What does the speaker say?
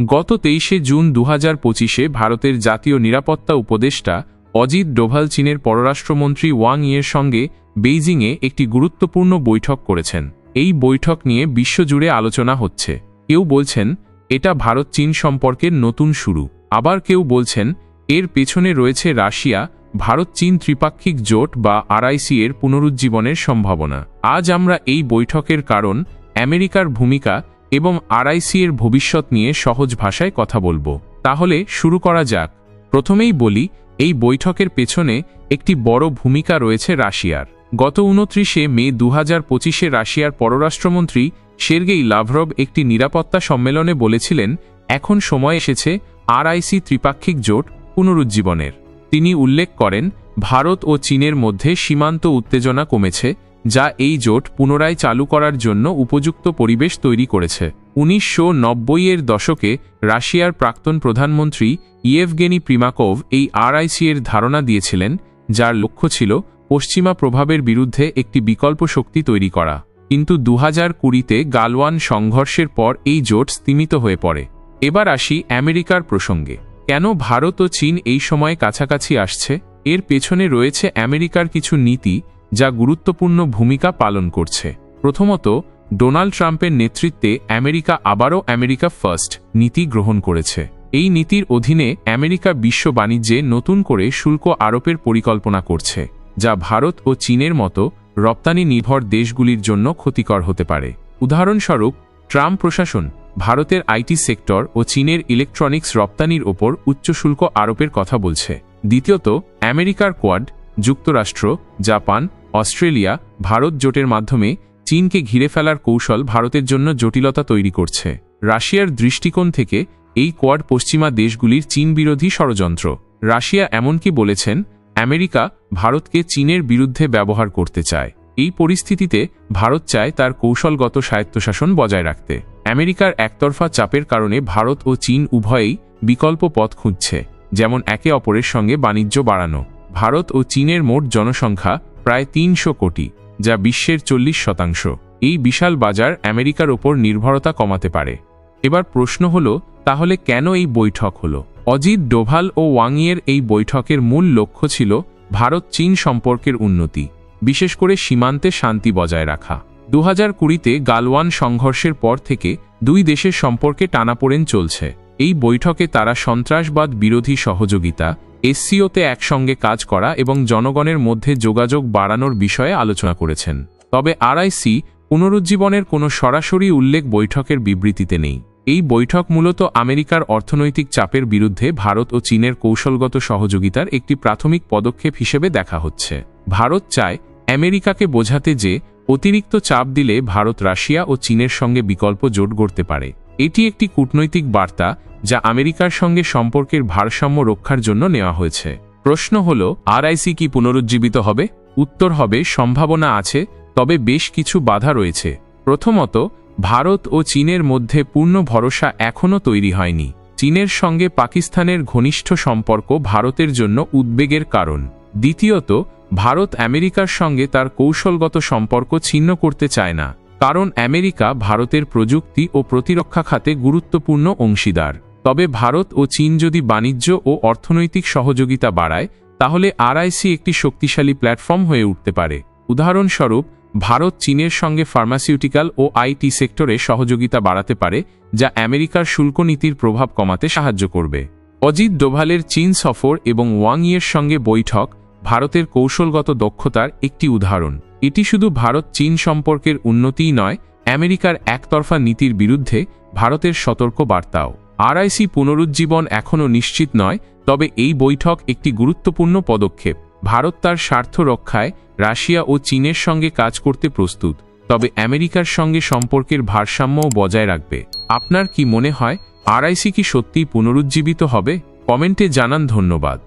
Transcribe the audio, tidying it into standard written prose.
গত 23 জুন 2025 ভারতের জাতীয় নিরাপত্তা উপদেষ্টা অজিত ডোভাল চীনের পররাষ্ট্রমন্ত্রী ওয়াং ইয়ের সঙ্গে বেইজিংয়ে একটি গুরুত্বপূর্ণ বৈঠক করেছেন। এই বৈঠক নিয়ে বিশ্বজুড়ে আলোচনা হচ্ছে। কেউ বলছেন এটা ভারত চীন সম্পর্কের নতুন শুরু, আবার কেউ বলছেন এর পেছনে রয়েছে রাশিয়া ভারত চীন ত্রিপাক্ষিক জোট বা আরআইসি এর পুনরুজ্জীবনের সম্ভাবনা। আজ আমরা এই বৈঠকের কারণ, আমেরিকার ভূমিকা এবং আরআইসি এর ভবিষ্যৎ নিয়ে সহজ ভাষায় কথা বলবো। তাহলে শুরু করা যাক। প্রথমেই বলি, এই বৈঠকের পেছনে একটি বড় ভূমিকা রয়েছে রাশিয়ার। গত 29 মে 2025 রাশিয়ার পররাষ্ট্রমন্ত্রী সের্গেই লাভরভ একটি নিরাপত্তা সম্মেলনে বলেছিলেন এখন সময় এসেছে আরআইসি ত্রিপাক্ষিক জোট পুনরুজ্জীবনের। তিনি উল্লেখ করেন ভারত ও চীনের মধ্যে সীমান্ত উত্তেজনা কমেছে, যা এই জোট পুনরায় চালু করার জন্য উপযুক্ত পরিবেশ তৈরি করেছে। 1990 এর দশকে রাশিয়ার প্রাক্তন প্রধানমন্ত্রী ইয়েভগেনি প্রিমাকোভ এই আরআইসি এর ধারণা দিয়েছিলেন, যার লক্ষ্য ছিল পশ্চিমা প্রভাবের বিরুদ্ধে একটি বিকল্প শক্তি তৈরি করা। কিন্তু 2020-তে গালওয়ান সংঘর্ষের পর এই জোট স্তিমিত হয়ে পড়ে। এবার আসি আমেরিকার প্রসঙ্গে। কেন ভারত ও চীন এই সময়ে কাছাকাছি আসছে? এর পেছনে রয়েছে আমেরিকার কিছু নীতি যা গুরুত্বপূর্ণ ভূমিকা পালন করছে। প্রথমত, ডোনাল্ড ট্রাম্পের নেতৃত্বে আমেরিকা আবারও আমেরিকা ফার্স্ট নীতি গ্রহণ করেছে। এই নীতির অধীনে আমেরিকা বিশ্ব বাণিজ্যে নতুন করে শুল্ক আরোপের পরিকল্পনা করছে, যা ভারত ও চীনের মতো রপ্তানি নির্ভর দেশগুলির জন্য ক্ষতিকর হতে পারে। উদাহরণস্বরূপ, ট্রাম্প প্রশাসন ভারতের আইটি সেক্টর ও চীনের ইলেকট্রনিক্স রপ্তানির ওপর উচ্চ শুল্ক আরোপের কথা বলছে। দ্বিতীয়ত, আমেরিকার কোয়াড, যুক্তরাষ্ট্র, জাপান, অস্ট্রেলিয়া, ভারত জোটের মাধ্যমে চীনকে ঘিরে ফেলার কৌশল ভারতের জন্য জটিলতা তৈরি করছে। রাশিয়ার দৃষ্টিকোণ থেকে এই কোয়াড পশ্চিমা দেশগুলির চীন বিরোধী ষড়যন্ত্র। রাশিয়া এমনকি বলেছেন আমেরিকা ভারতকে চীনের বিরুদ্ধে ব্যবহার করতে চায়। এই পরিস্থিতিতে ভারত চায় তার কৌশলগত স্বায়ত্তশাসন বজায় রাখতে। আমেরিকার একতরফা চাপের কারণে ভারত ও চীন উভয়েই বিকল্প পথ খুঁজছে, যেমন একে অপরের সঙ্গে বাণিজ্য বাড়ানো। ভারত ও চীনের মোট জনসংখ্যা প্রায় 300 কোটি, যা বিশ্বের 40%। এই বিশাল বাজার আমেরিকার ওপর নির্ভরতা কমাতে পারে। এবার প্রশ্ন হলো, তাহলে কেন এই বৈঠক হলো? অজিত ডোভাল ও ওয়াংয়ের এই বৈঠকের মূল লক্ষ্য ছিল ভারত চীন সম্পর্কের উন্নতি, বিশেষ করে সীমান্তে শান্তি বজায় রাখা। 2020-তে গালওয়ান সংঘর্ষের পর থেকে দুই দেশের সম্পর্কে টানাপোড়েন চলছে। এই বৈঠকে তারা সন্ত্রাসবাদ বিরোধী সহযোগিতা, এসসিওতে একসঙ্গে কাজ করা এবং জনগণের মধ্যে যোগাযোগ বাড়ানোর বিষয়ে আলোচনা করেছেন। তবে আরআইসি পুনরুজ্জীবনের কোনো সরাসরি উল্লেখ বৈঠকের বিবৃতিতে নেই। এই বৈঠক মূলত আমেরিকার অর্থনৈতিক চাপের বিরুদ্ধে ভারত ও চীনের কৌশলগত সহযোগিতার একটি প্রাথমিক পদক্ষেপ হিসেবে দেখা হচ্ছে। ভারত চায় আমেরিকাকে বোঝাতে যে অতিরিক্ত চাপ দিলে ভারত রাশিয়া ও চীনের সঙ্গে বিকল্প জোট গড়তে পারে। এটি একটি কূটনৈতিক বার্তা যা আমেরিকার সঙ্গে সম্পর্কের ভারসাম্য রক্ষার জন্য নেওয়া হয়েছে। প্রশ্ন হল, আরআইসি কি পুনরুজ্জীবিত হবে? উত্তর হবে সম্ভাবনা আছে, তবে বেশ কিছু বাধা রয়েছে। প্রথমত, ভারত ও চীনের মধ্যে পূর্ণ ভরসা এখনও তৈরি হয়নি। চীনের সঙ্গে পাকিস্তানের ঘনিষ্ঠ সম্পর্ক ভারতের জন্য উদ্বেগের কারণ। দ্বিতীয়ত, ভারত আমেরিকার সঙ্গে তার কৌশলগত সম্পর্ক ছিন্ন করতে চায় না, কারণ আমেরিকা ভারতের প্রযুক্তি ও প্রতিরক্ষা খাতে গুরুত্বপূর্ণ অংশীদার। তবে ভারত ও চীন যদি বাণিজ্য ও অর্থনৈতিক সহযোগিতা বাড়ায়, তাহলে আরআইসি একটি শক্তিশালী প্ল্যাটফর্ম হয়ে উঠতে পারে। উদাহরণস্বরূপ, ভারত চীনের সঙ্গে ফার্মাসিউটিক্যাল ও আইটি সেক্টরে সহযোগিতা বাড়াতে পারে, যা আমেরিকার শুল্ক নীতির প্রভাব কমাতে সাহায্য করবে। অজিত ডোভালের চীন সফর এবং ওয়াং ইয়ের সঙ্গে বৈঠক ভারতের কৌশলগত দক্ষতার একটি উদাহরণ। এটি শুধু ভারত চীন সম্পর্কের উন্নতিই নয়, আমেরিকার একতরফা নীতির বিরুদ্ধে ভারতের সতর্ক বার্তাও। আরআইসি পুনরুজ্জীবন এখনও নিশ্চিত নয়, তবে এই বৈঠক একটি গুরুত্বপূর্ণ পদক্ষেপ। ভারত তার স্বার্থ রক্ষায় রাশিয়া ও চীনের সঙ্গে কাজ করতে প্রস্তুত, তবে আমেরিকার সঙ্গে সম্পর্কের ভারসাম্যও বজায় রাখবে। আপনার কি মনে হয়, আরআইসি কি সত্যিই পুনরুজ্জীবিত হবে? কমেন্টে জানান। ধন্যবাদ।